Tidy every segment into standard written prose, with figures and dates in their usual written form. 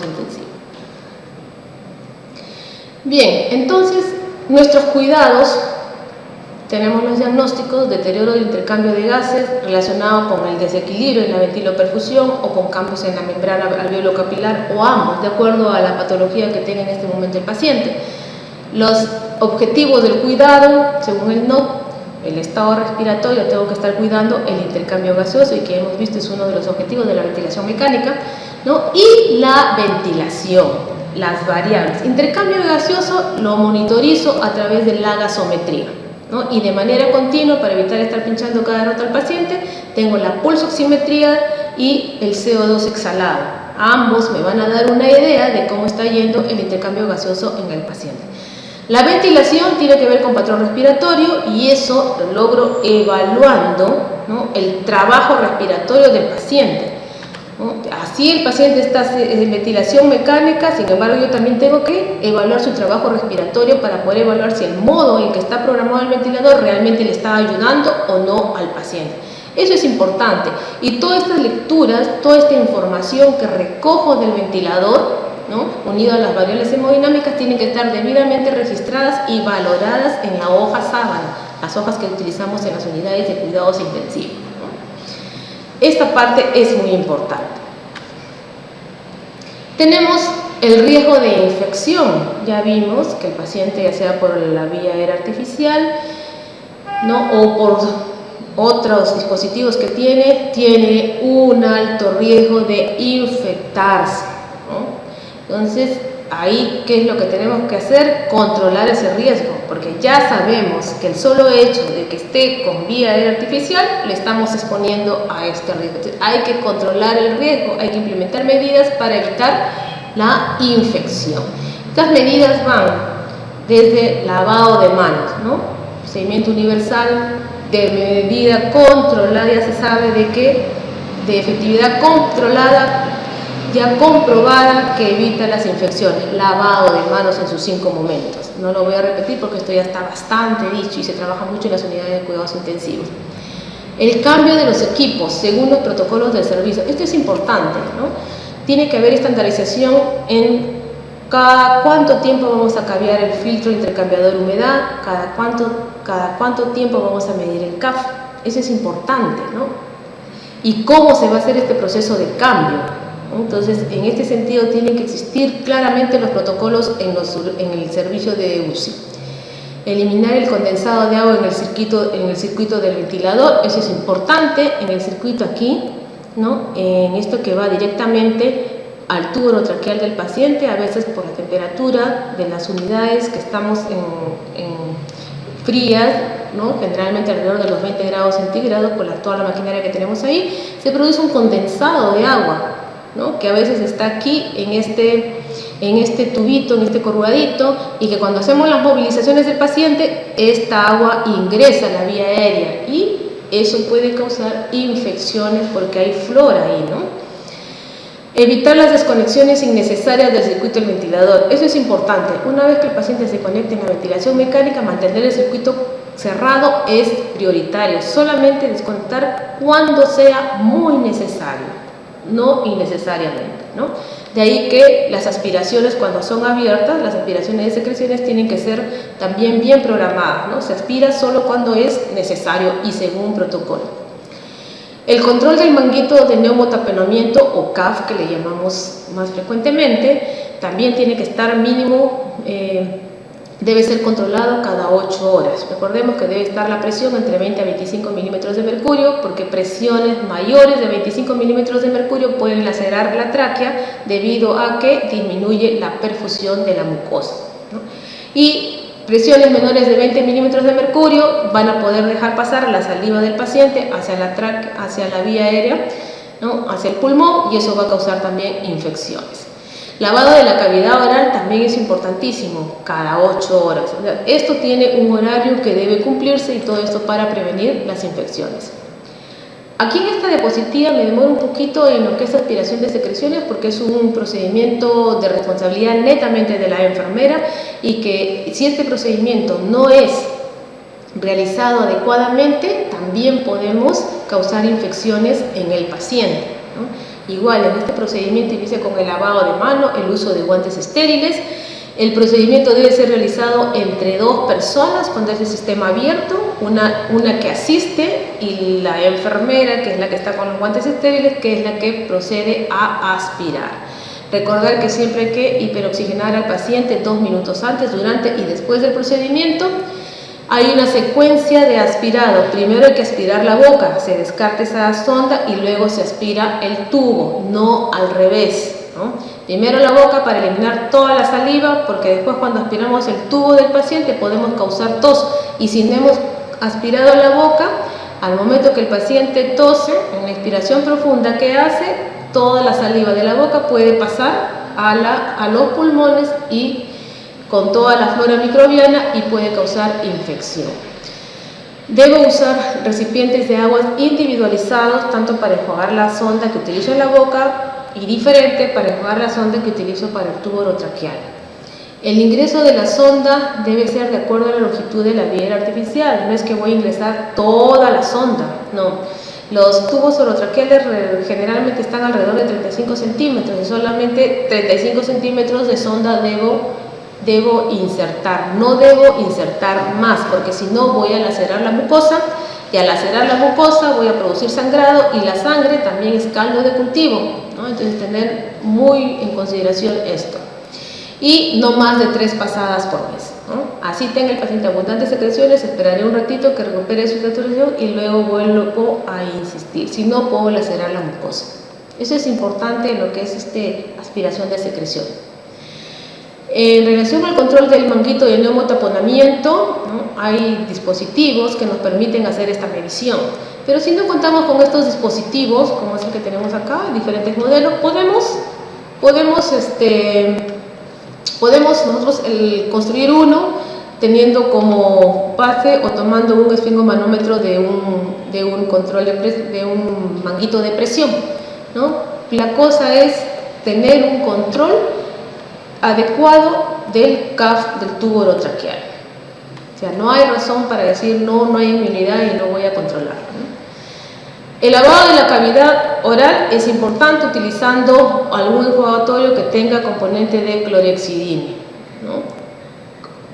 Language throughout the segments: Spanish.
intensivo. Bien, entonces nuestros cuidados, tenemos los diagnósticos: deterioro del intercambio de gases relacionado con el desequilibrio en la ventiloperfusión o con cambios en la membrana alveolo-capilar, o ambos, de acuerdo a la patología que tenga en este momento el paciente. Los objetivos del cuidado, según el NOC: el estado respiratorio, tengo que estar cuidando el intercambio gaseoso, y que hemos visto es uno de los objetivos de la ventilación mecánica, ¿no? Y la ventilación, las variables. Intercambio gaseoso lo monitorizo a través de la gasometría, ¿no? Y de manera continua, para evitar estar pinchando cada rato al paciente, tengo la pulsoximetría y el CO2 exhalado. Ambos me van a dar una idea de cómo está yendo el intercambio gaseoso en el paciente. La ventilación tiene que ver con patrón respiratorio, y eso lo logro evaluando, ¿no?, el trabajo respiratorio del paciente, ¿no? Así el paciente está en ventilación mecánica, sin embargo yo también tengo que evaluar su trabajo respiratorio para poder evaluar si el modo en que está programado el ventilador realmente le está ayudando o no al paciente. Eso es importante, y todas estas lecturas, toda esta información que recojo del ventilador, ¿no?, unido a las variables hemodinámicas, tienen que estar debidamente registradas y valoradas en la hoja sábana, las hojas que utilizamos en las unidades de cuidados intensivos, ¿no? Esta parte es muy importante. Tenemos el riesgo de infección. Ya vimos que el paciente, ya sea por la vía aérea artificial, ¿no?, o por otros dispositivos que tiene un alto riesgo de infectarse, ¿no? Entonces, ahí, ¿qué es lo que tenemos que hacer? Controlar ese riesgo, porque ya sabemos que el solo hecho de que esté con vía aérea artificial le estamos exponiendo a este riesgo. Entonces, hay que controlar el riesgo, hay que implementar medidas para evitar la infección. Estas medidas van desde lavado de manos, ¿no?, procedimiento universal de medida controlada, ya se sabe de efectividad controlada, ya comprobada, que evita las infecciones. Lavado de manos en sus 5 momentos. No lo voy a repetir porque esto ya está bastante dicho y se trabaja mucho en las unidades de cuidados intensivos. El cambio de los equipos según los protocolos del servicio. Esto es importante, ¿no? Tiene que haber estandarización en cada cuánto tiempo vamos a cambiar el filtro intercambiador humedad, cada cuánto tiempo vamos a medir el CAF. Eso es importante, ¿no? Y cómo se va a hacer este proceso de cambio. Entonces, en este sentido, tienen que existir claramente los protocolos en el servicio de UCI. Eliminar el condensado de agua en el circuito del ventilador, eso es importante, en el circuito aquí, ¿no?, en esto que va directamente al tubo orotraqueal del paciente, a veces por la temperatura de las unidades que estamos en frías, ¿no?, generalmente alrededor de los 20 grados centígrados, por toda la maquinaria que tenemos ahí, se produce un condensado de agua, ¿no?, que a veces está aquí en este tubito, en este corrugadito, y que cuando hacemos las movilizaciones del paciente, esta agua ingresa a la vía aérea, y eso puede causar infecciones porque hay flora ahí, ¿no? Evitar las desconexiones innecesarias del circuito del ventilador. Eso es importante. Una vez que el paciente se conecte en la ventilación mecánica, mantener el circuito cerrado es prioritario. Solamente desconectar cuando sea muy necesario, no innecesariamente, ¿no? De ahí que las aspiraciones, cuando son abiertas, las aspiraciones de secreciones tienen que ser también bien programadas, ¿no? Se aspira solo cuando es necesario y según protocolo. El control del manguito de neumotaponamiento, o CAF, que le llamamos más frecuentemente, también tiene que estar mínimo, debe ser controlado cada 8 horas. Recordemos que debe estar la presión entre 20 a 25 milímetros de mercurio, porque presiones mayores de 25 milímetros de mercurio pueden lacerar la tráquea debido a que disminuye la perfusión de la mucosa, ¿no? Y presiones menores de 20 milímetros de mercurio van a poder dejar pasar la saliva del paciente hacia la vía aérea, ¿no?, hacia el pulmón, y eso va a causar también infecciones. Lavado de la cavidad oral también es importantísimo, cada 8 horas. O sea, esto tiene un horario que debe cumplirse, y todo esto para prevenir las infecciones. Aquí en esta diapositiva me demoro un poquito en lo que es aspiración de secreciones, porque es un procedimiento de responsabilidad netamente de la enfermera, y que si este procedimiento no es realizado adecuadamente, también podemos causar infecciones en el paciente, ¿no? Igual, en este procedimiento inicia con el lavado de mano, el uso de guantes estériles. El procedimiento debe ser realizado entre 2 personas cuando es el sistema abierto, una que asiste y la enfermera, que es la que está con los guantes estériles, que es la que procede a aspirar. Recordar que siempre hay que hiperoxigenar al paciente 2 minutos antes, durante y después del procedimiento. Hay una secuencia de aspirado. Primero hay que aspirar la boca, se descarta esa sonda y luego se aspira el tubo, no al revés, ¿no? Primero la boca para eliminar toda la saliva, porque después cuando aspiramos el tubo del paciente podemos causar tos, y si no hemos aspirado la boca, al momento que el paciente tose, en la expiración profunda que hace, toda la saliva de la boca puede pasar a los pulmones y con toda la flora microbiana y puede causar infección. Debo usar recipientes de aguas individualizados, tanto para enjuagar la sonda que utilizo en la boca y diferente para enjuagar la sonda que utilizo para el tubo orotraqueal. El ingreso de la sonda debe ser de acuerdo a la longitud de la vía artificial, no es que voy a ingresar toda la sonda, no. Los tubos orotraqueales generalmente están alrededor de 35 centímetros y solamente 35 centímetros de sonda debo insertar, no debo insertar más, porque si no voy a lacerar la mucosa, y al lacerar la mucosa voy a producir sangrado, y la sangre también es caldo de cultivo, ¿no? Entonces tener muy en consideración esto. Y no más de 3 pasadas por vez, ¿no? Así tenga el paciente abundantes secreciones, esperaré un ratito que recupere su saturación y luego vuelvo a insistir, si no puedo lacerar la mucosa. Eso es importante en lo que es aspiración de secreción. En relación al control del manguito de neumotaponamiento, ¿no? Hay dispositivos que nos permiten hacer esta medición, pero si no contamos con estos dispositivos, como es el que tenemos acá, diferentes modelos, podemos nosotros construir uno teniendo como base o tomando un esfingomanómetro de un control de un manguito de presión, ¿no? La cosa es tener un control adecuado del CAF del tubo orotraqueal. O sea, no hay razón para decir no hay inmunidad y no voy a controlarlo, ¿no? El lavado de la cavidad oral es importante utilizando algún enjuagatorio que tenga componente de clorhexidina, ¿no?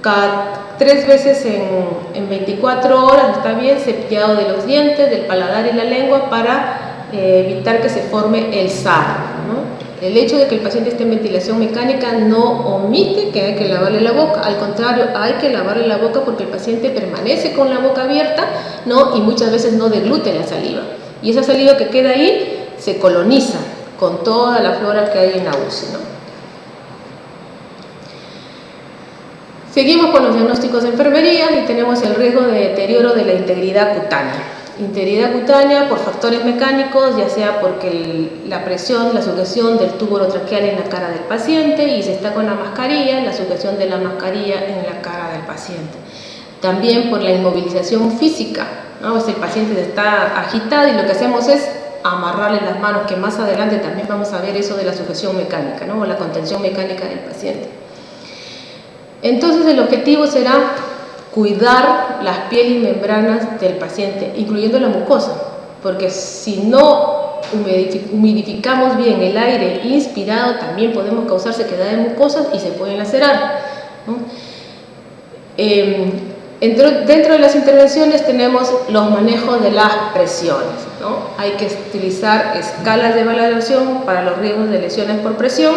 Cada 3 veces en 24 horas está bien, cepillado de los dientes, del paladar y la lengua para evitar que se forme el sarro, ¿no? El hecho de que el paciente esté en ventilación mecánica no omite que hay que lavarle la boca, al contrario, hay que lavarle la boca porque el paciente permanece con la boca abierta, ¿no? Y muchas veces no deglute la saliva. Y esa saliva que queda ahí se coloniza con toda la flora que hay en la UCI, ¿no? Seguimos con los diagnósticos de enfermería y tenemos el riesgo de deterioro de la integridad cutánea. Integridad cutánea por factores mecánicos, ya sea porque la presión, la sujeción del tubo orotraqueal en la cara del paciente y se está con la mascarilla, la sujeción de la mascarilla en la cara del paciente. También por la inmovilización física, ¿no? Pues el paciente está agitado y lo que hacemos es amarrarle las manos, que más adelante también vamos a ver eso de la sujeción mecánica, ¿no? O la contención mecánica del paciente. Entonces el objetivo será cuidar las pieles y membranas del paciente, incluyendo la mucosa, porque si no humidificamos bien el aire inspirado, también podemos causar sequedad de mucosas y se pueden lacerar, ¿no? Dentro de las intervenciones tenemos los manejos de las presiones, ¿no? Hay que utilizar escalas de valoración para los riesgos de lesiones por presión.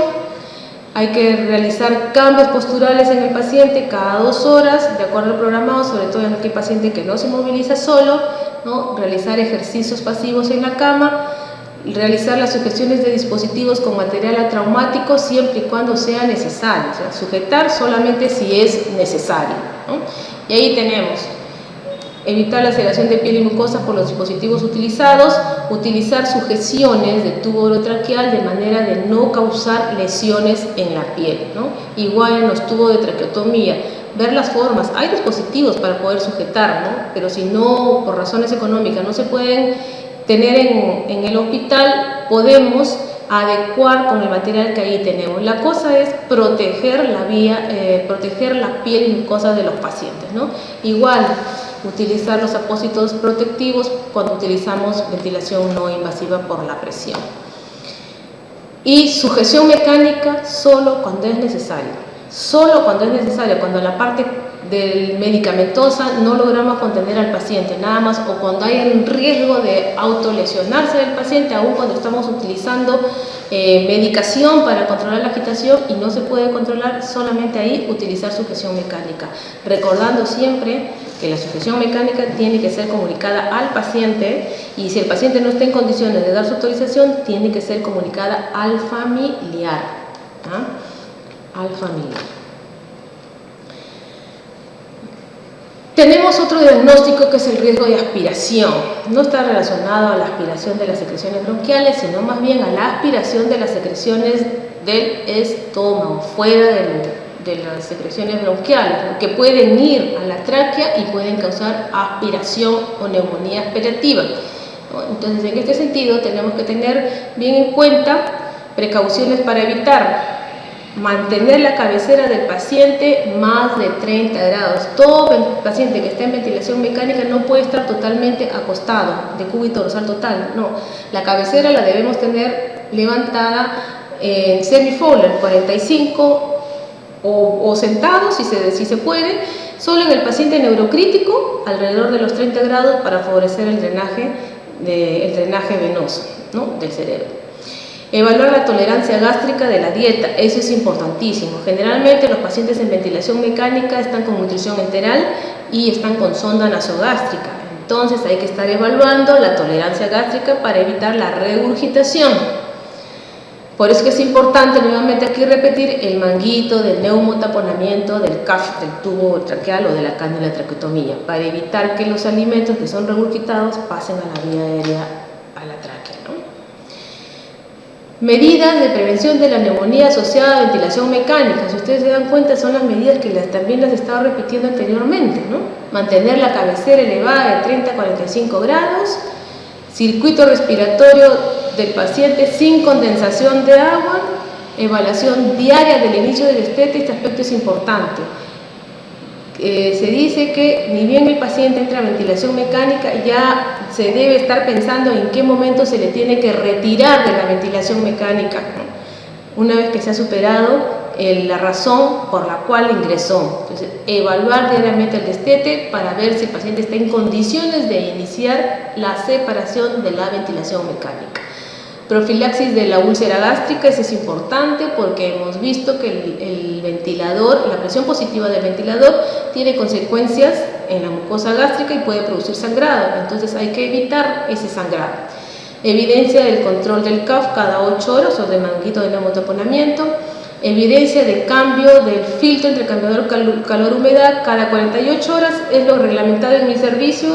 Hay que realizar cambios posturales en el paciente cada 2 horas, de acuerdo al programado, sobre todo en aquel paciente que no se moviliza solo, ¿no? Realizar ejercicios pasivos en la cama, realizar las sujeciones de dispositivos con material atraumático siempre y cuando sea necesario, o sea, sujetar solamente si es necesario, ¿no? Y ahí tenemos evitar la sedación de piel y mucosa por los dispositivos utilizados, utilizar sujeciones de tubo orotraqueal de manera de no causar lesiones en la piel, ¿no? Igual en los tubos de traqueotomía, ver las formas, hay dispositivos para poder sujetar, ¿no? Pero si no, por razones económicas, no se pueden tener en el hospital, podemos adecuar con el material que ahí tenemos. La cosa es proteger la vía, proteger la piel y mucosas de los pacientes, ¿no? Igual, utilizar los apósitos protectivos cuando utilizamos ventilación no invasiva por la presión. Y sujeción mecánica solo cuando es necesario. Solo cuando es necesario, cuando la parte del medicamentosa no logramos contener al paciente, nada más, o cuando hay un riesgo de autolesionarse del paciente, aún cuando estamos utilizando medicación para controlar la agitación y no se puede controlar, solamente ahí utilizar sujeción mecánica. Recordando siempre que la sujeción mecánica tiene que ser comunicada al paciente, y si el paciente no está en condiciones de dar su autorización, tiene que ser comunicada al familiar. Al familiar. Tenemos otro diagnóstico que es el riesgo de aspiración. No está relacionado a la aspiración de las secreciones bronquiales, sino más bien a la aspiración de las secreciones del estómago, fuera de las secreciones bronquiales, que pueden ir a la tráquea y pueden causar aspiración o neumonía aspirativa. Entonces, en este sentido, tenemos que tener bien en cuenta precauciones para evitar mantener la cabecera del paciente más de 30 grados. Todo paciente que esté en ventilación mecánica no puede estar totalmente acostado, de cúbito dorsal total, no. La cabecera la debemos tener levantada en semi-Fowler, 45 o sentado si se puede, solo en el paciente neurocrítico, alrededor de los 30 grados, para favorecer el drenaje venoso, ¿no?, del cerebro. Evaluar la tolerancia gástrica de la dieta, eso es importantísimo. Generalmente los pacientes en ventilación mecánica están con nutrición enteral y están con sonda nasogástrica. Entonces hay que estar evaluando la tolerancia gástrica para evitar la regurgitación. Por eso que es importante nuevamente aquí repetir el manguito del neumotaponamiento del CAF, del tubo traqueal o de la cánula traqueotomía, para evitar que los alimentos que son regurgitados pasen a la vía aérea, a la tráquea, ¿no? Medidas de prevención de la neumonía asociada a ventilación mecánica. Si ustedes se dan cuenta, son las medidas que también las estaba repitiendo anteriormente, ¿no? Mantener la cabecera elevada de 30 a 45 grados, circuito respiratorio del paciente sin condensación de agua, evaluación diaria del inicio del destete. Este aspecto es importante. Se dice que ni bien el paciente entra a ventilación mecánica, ya se debe estar pensando en qué momento se le tiene que retirar de la ventilación mecánica, ¿no?, una vez que se ha superado la razón por la cual ingresó. Entonces, evaluar diariamente el destete para ver si el paciente está en condiciones de iniciar la separación de la ventilación mecánica. Profilaxis de la úlcera gástrica, eso es importante porque hemos visto que el ventilador, la presión positiva del ventilador tiene consecuencias en la mucosa gástrica y puede producir sangrado, entonces hay que evitar ese sangrado. Evidencia del control del CAF cada 8 horas o del manguito de neumotaponamiento. Evidencia de cambio del filtro entre cambiador calor-humedad cada 48 horas, es lo reglamentado en mi servicio.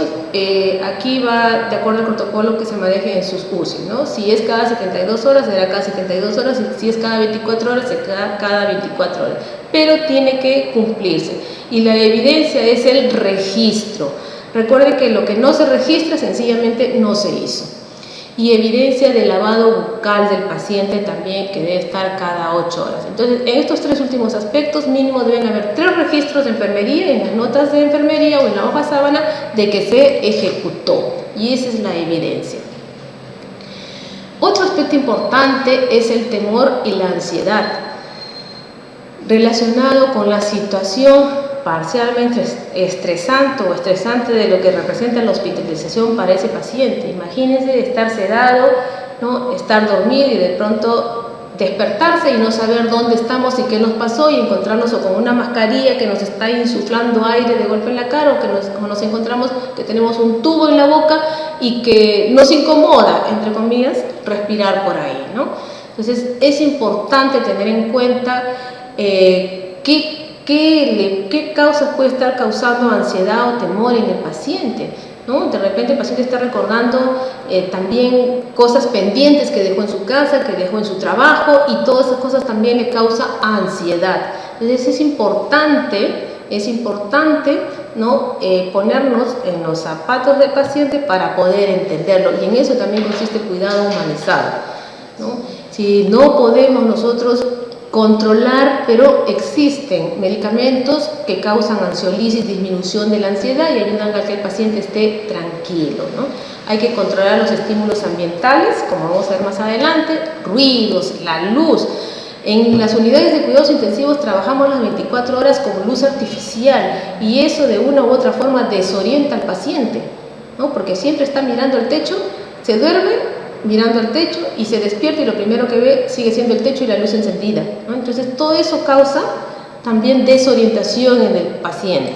Aquí va de acuerdo al protocolo que se maneje en sus UCI, ¿no? Si es cada 72 horas, será cada 72 horas, y si es cada 24 horas, será cada 24 horas. Pero tiene que cumplirse. Y la evidencia es el registro. Recuerden que lo que no se registra sencillamente no se hizo. Y evidencia de lavado bucal del paciente también, que debe estar cada 8 horas. Entonces, en estos 3 últimos aspectos, mínimo deben haber 3 registros de enfermería, en las notas de enfermería o en la hoja sábana, de que se ejecutó. Y esa es la evidencia. Otro aspecto importante es el temor y la ansiedad, relacionado con la situación parcialmente estresante o estresante de lo que representa la hospitalización para ese paciente. Imagínense estar sedado, ¿no?, estar dormido y de pronto despertarse y no saber dónde estamos y qué nos pasó, y encontrarnos o con una mascarilla que nos está insuflando aire de golpe en la cara, o nos encontramos que tenemos un tubo en la boca y que nos incomoda, entre comillas, respirar por ahí, ¿no? Entonces es importante tener en cuenta qué causas puede estar causando ansiedad o temor en el paciente, ¿no? De repente el paciente está recordando también cosas pendientes que dejó en su casa, que dejó en su trabajo, y todas esas cosas también le causa ansiedad. Entonces es importante, ¿no?, ponernos en los zapatos del paciente para poder entenderlo, y en eso también consiste el cuidado humanizado, ¿no? Si no podemos nosotros controlar, pero existen medicamentos que causan ansiolisis, disminución de la ansiedad y ayudan a que el paciente esté tranquilo, ¿no? Hay que controlar los estímulos ambientales, como vamos a ver más adelante, ruidos, la luz. En las unidades de cuidados intensivos trabajamos las 24 horas con luz artificial y eso de una u otra forma desorienta al paciente, ¿no? Porque siempre está mirando el techo, se duerme mirando el techo y se despierta y lo primero que ve sigue siendo el techo y la luz encendida, ¿no? Entonces todo eso causa también desorientación en el paciente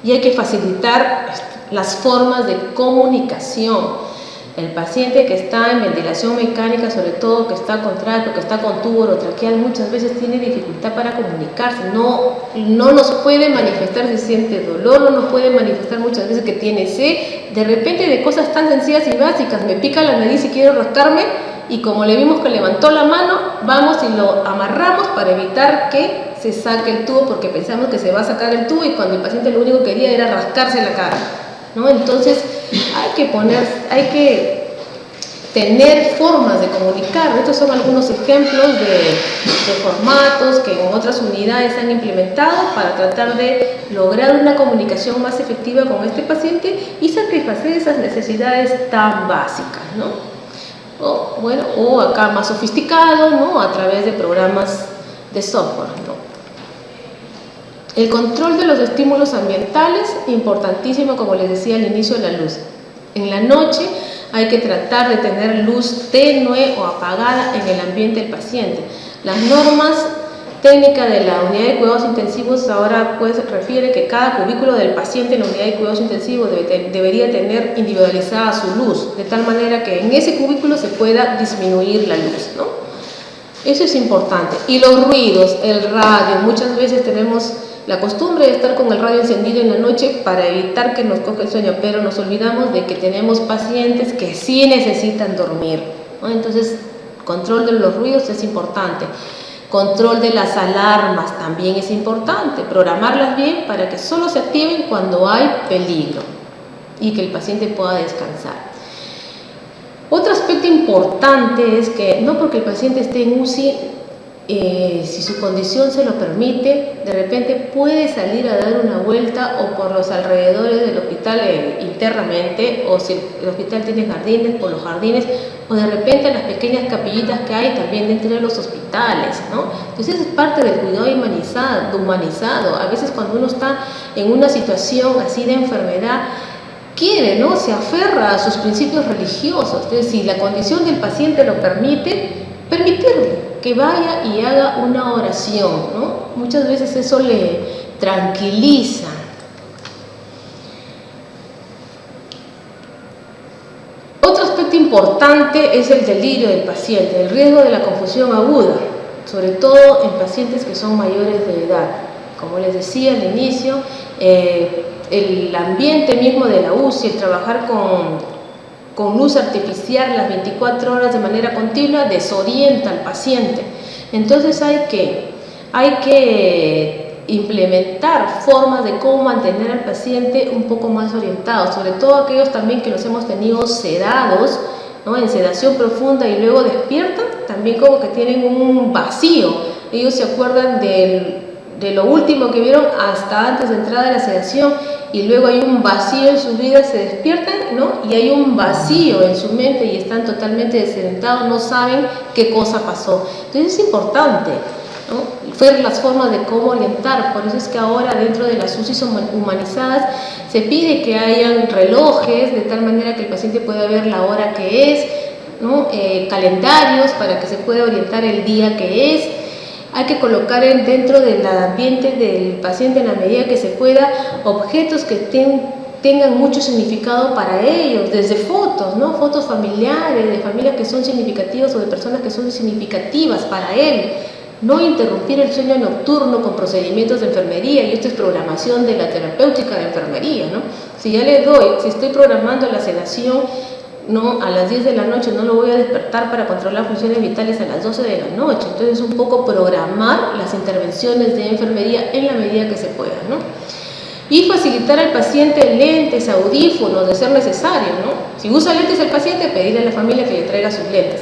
y hay que facilitar las formas de comunicación. El paciente que está en ventilación mecánica, sobre todo que está con tracto, que está con tubo orotraqueal, muchas veces tiene dificultad para comunicarse, no nos puede manifestar si siente dolor, no nos puede manifestar muchas veces que tiene sed, de repente de cosas tan sencillas y básicas, me pica la nariz y quiero rascarme, y como le vimos que levantó la mano, vamos y lo amarramos para evitar que se saque el tubo, porque pensamos que se va a sacar el tubo y cuando el paciente lo único que quería era rascarse la cara, ¿no? Entonces hay que tener formas de comunicar. Estos son algunos ejemplos de formatos que en otras unidades han implementado para tratar de lograr una comunicación más efectiva con este paciente y satisfacer esas necesidades tan básicas, ¿no? O acá más sofisticado, ¿no? A través de programas de software, ¿no? El control de los estímulos ambientales, importantísimo, como les decía al inicio, la luz. En la noche hay que tratar de tener luz tenue o apagada en el ambiente del paciente. Las normas técnicas de la unidad de cuidados intensivos ahora refiere que cada cubículo del paciente en la unidad de cuidados intensivos debería tener individualizada su luz, de tal manera que en ese cubículo se pueda disminuir la luz, ¿no? Eso es importante. Y los ruidos, el radio, muchas veces tenemos la costumbre de estar con el radio encendido en la noche para evitar que nos coja el sueño, pero nos olvidamos de que tenemos pacientes que sí necesitan dormir, ¿no? Entonces, control de los ruidos es importante. Control de las alarmas también es importante, programarlas bien para que solo se activen cuando hay peligro y que el paciente pueda descansar. Otro aspecto importante es que no porque el paciente esté en UCI, si su condición se lo permite, de repente puede salir a dar una vuelta o por los alrededores del hospital internamente, o si el hospital tiene jardines, por los jardines, o de repente las pequeñas capillitas que hay también dentro de los hospitales, ¿no? Entonces es parte del cuidado humanizado. A veces cuando uno está en una situación así de enfermedad, quiere, ¿no? Se aferra a sus principios religiosos. Entonces, si la condición del paciente lo permite, permitirle que vaya y haga una oración, ¿no? Muchas veces eso le tranquiliza. Otro aspecto importante es el delirio del paciente, el riesgo de la confusión aguda, sobre todo en pacientes que son mayores de edad. Como les decía al inicio, el ambiente mismo de la UCI, el trabajar con luz artificial las 24 horas de manera continua, desorienta al paciente. Entonces hay que implementar formas de cómo mantener al paciente un poco más orientado, sobre todo aquellos también que los hemos tenido sedados, ¿no? En sedación profunda y luego despiertan, también como que tienen un vacío. Ellos se acuerdan de lo último que vieron hasta antes de entrar a la sedación y luego hay un vacío en su vida, se despiertan, ¿no? Y hay un vacío en su mente y están totalmente desorientados, no saben qué cosa pasó. Entonces es importante, ¿no? Ver las formas de cómo orientar. Por eso es que ahora dentro de las UCIs humanizadas se pide que hayan relojes de tal manera que el paciente pueda ver la hora que es, ¿no? Calendarios para que se pueda orientar el día que es. Hay que colocar dentro del ambiente del paciente, en la medida que se pueda, objetos que tengan mucho significado para ellos, desde fotos, ¿no? Fotos familiares, de familias que son significativas o de personas que son significativas para él. No interrumpir el sueño nocturno con procedimientos de enfermería, y esto es programación de la terapéutica de enfermería, ¿no? Si estoy programando la sedación, no, a las 10 de la noche no lo voy a despertar para controlar funciones vitales a las 12 de la noche. Entonces un poco programar las intervenciones de enfermería en la medida que se pueda, ¿no? Y facilitar al paciente lentes, audífonos, de ser necesario, ¿no? Si usa lentes el paciente, pedirle a la familia que le traiga sus lentes.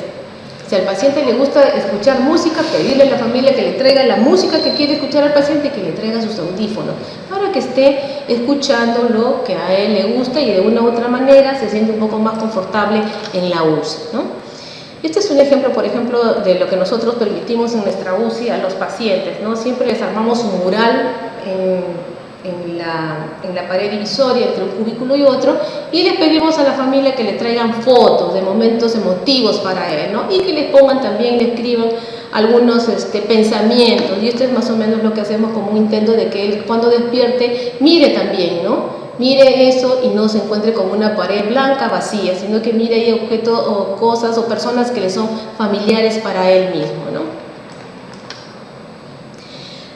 Si al paciente le gusta escuchar música, pedirle a la familia que le traiga la música que quiere escuchar al paciente y que le traiga sus audífonos para que esté escuchando lo que a él le gusta y de una u otra manera se siente un poco más confortable en la UCI, ¿no? Este es un ejemplo, por ejemplo, de lo que nosotros permitimos en nuestra UCI a los pacientes, ¿no? Siempre les armamos un mural en la pared divisoria entre un cubículo y otro, y les pedimos a la familia que le traigan fotos de momentos emotivos para él, ¿no? Y que les pongan también, le escriban algunos pensamientos, y esto es más o menos lo que hacemos como un intento de que él cuando despierte mire también, ¿no? Mire eso y no se encuentre con una pared blanca vacía, sino que mire ahí objetos o cosas o personas que le son familiares para él mismo, ¿no?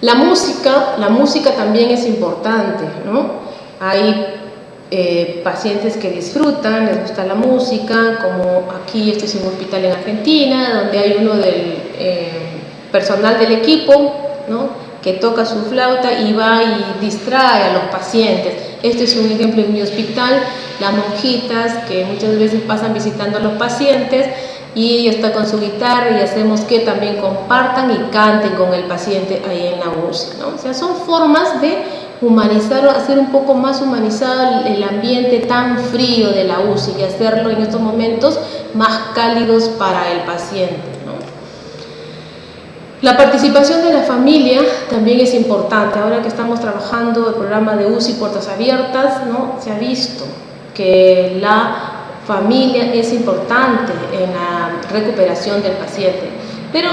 La música también es importante, ¿no? Hay pacientes que disfrutan, les gusta la música, como aquí, este es un hospital en Argentina, donde hay uno del personal del equipo, ¿no? Que toca su flauta y va y distrae a los pacientes. Este es un ejemplo en mi hospital, las monjitas que muchas veces pasan visitando a los pacientes y ella está con su guitarra y hacemos que también compartan y canten con el paciente ahí en la UCI, ¿no? O sea, son formas de humanizar o hacer un poco más humanizado el ambiente tan frío de la UCI y hacerlo en estos momentos más cálidos para el paciente, ¿no? La participación de la familia también es importante. Ahora que estamos trabajando el programa de UCI Puertas Abiertas, ¿no? Se ha visto que la familia es importante en la recuperación del paciente, pero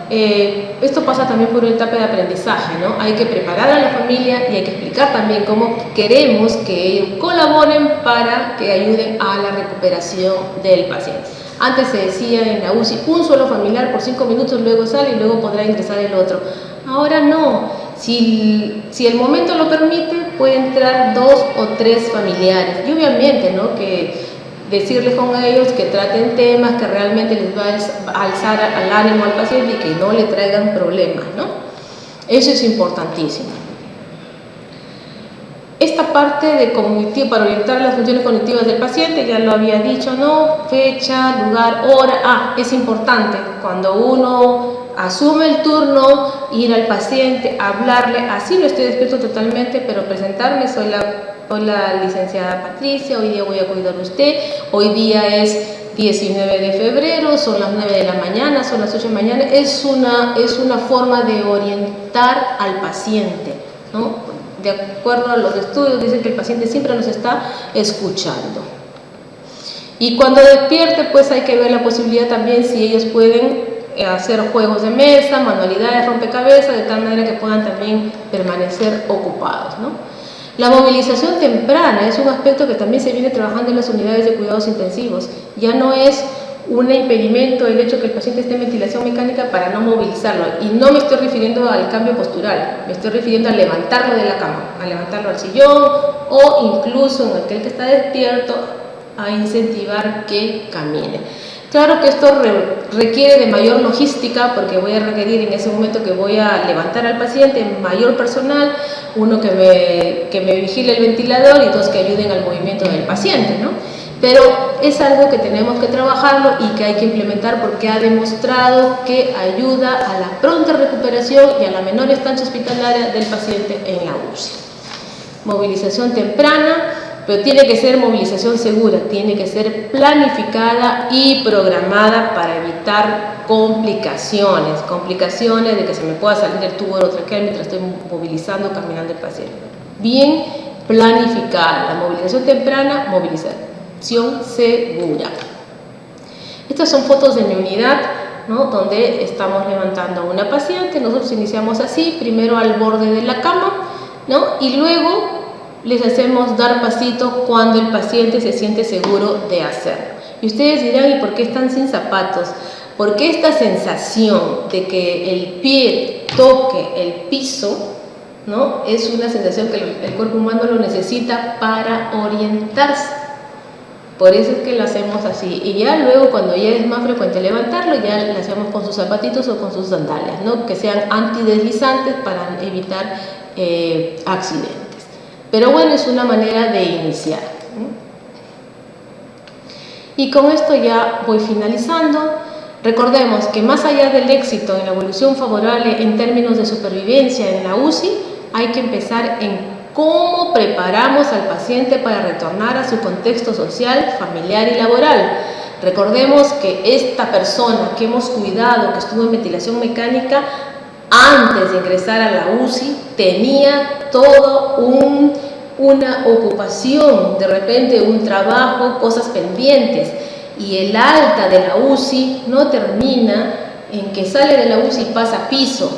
esto pasa también por una etapa de aprendizaje, ¿no? Hay que preparar a la familia y hay que explicar también cómo queremos que ellos colaboren para que ayuden a la recuperación del paciente. Antes se decía en la UCI, un solo familiar por 5 minutos, luego sale y luego podrá ingresar el otro. Ahora no, si el momento lo permite, puede entrar 2 o 3 familiares. Y obviamente, ¿no? Que decirles con ellos que traten temas que realmente les va a alzar al ánimo al paciente y que no le traigan problemas, ¿no? Eso es importantísimo. Esta parte de cognitivo, para orientar las funciones cognitivas del paciente, ya lo había dicho, ¿no? Fecha, lugar, hora. Es importante cuando uno asume el turno, ir al paciente, hablarle, así no estoy despierto totalmente, pero presentarme, soy la licenciada Patricia, hoy día voy a cuidar a usted, hoy día es 19 de febrero, son las 9 de la mañana, son las 8 de la mañana, es una forma de orientar al paciente, ¿no? De acuerdo a los estudios, dicen que el paciente siempre nos está escuchando. Y cuando despierte, pues hay que ver la posibilidad también si ellos pueden hacer juegos de mesa, manualidades, rompecabezas, de tal manera que puedan también permanecer ocupados, ¿no? La movilización temprana es un aspecto que también se viene trabajando en las unidades de cuidados intensivos. Ya no es un impedimento el hecho que el paciente esté en ventilación mecánica para no movilizarlo. Y no me estoy refiriendo al cambio postural, me estoy refiriendo a levantarlo de la cama, a levantarlo al sillón o incluso en aquel que está despierto a incentivar que camine. Claro que esto requiere de mayor logística porque voy a requerir en ese momento que voy a levantar al paciente mayor personal, uno que me vigile el ventilador y dos que ayuden al movimiento del paciente, ¿no? Pero es algo que tenemos que trabajarlo y que hay que implementar porque ha demostrado que ayuda a la pronta recuperación y a la menor estancia hospitalaria del paciente en la UCI. Movilización temprana, pero tiene que ser movilización segura, tiene que ser planificada y programada para evitar complicaciones de que se me pueda salir el tubo orotraqueal mientras estoy movilizando, caminando el paciente. Bien planificada, la movilización temprana, movilización segura. Estas son fotos de mi unidad, ¿no? Donde estamos levantando a una paciente. Nosotros iniciamos así, primero al borde de la cama, ¿no? Y luego les hacemos dar pasitos cuando el paciente se siente seguro de hacerlo. Y ustedes dirán, ¿y por qué están sin zapatos? Porque esta sensación de que el pie toque el piso, ¿no? Es una sensación que el cuerpo humano lo necesita para orientarse. Por eso es que lo hacemos así. Y ya luego, cuando ya es más frecuente levantarlo, ya lo hacemos con sus zapatitos o con sus sandalias, ¿no? Que sean antideslizantes para evitar accidentes. Pero bueno, es una manera de iniciar, ¿no? Y con esto ya voy finalizando. Recordemos que más allá del éxito en la evolución favorable en términos de supervivencia en la UCI, hay que empezar en cómo preparamos al paciente para retornar a su contexto social, familiar y laboral. Recordemos que esta persona que hemos cuidado, que estuvo en ventilación mecánica, antes de ingresar a la UCI, tenía todo una ocupación, de repente un trabajo, cosas pendientes. Y el alta de la UCI no termina en que sale de la UCI y pasa a piso.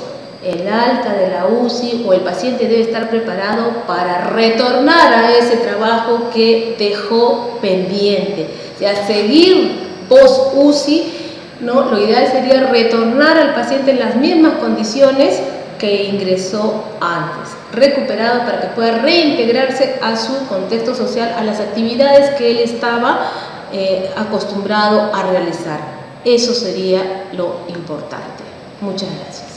El alta de la UCI o el paciente debe estar preparado para retornar a ese trabajo que dejó pendiente. O sea, seguir post-UCI, ¿no? Lo ideal sería retornar al paciente en las mismas condiciones que ingresó antes, recuperado para que pueda reintegrarse a su contexto social, a las actividades que él estaba acostumbrado a realizar. Eso sería lo importante. Muchas gracias.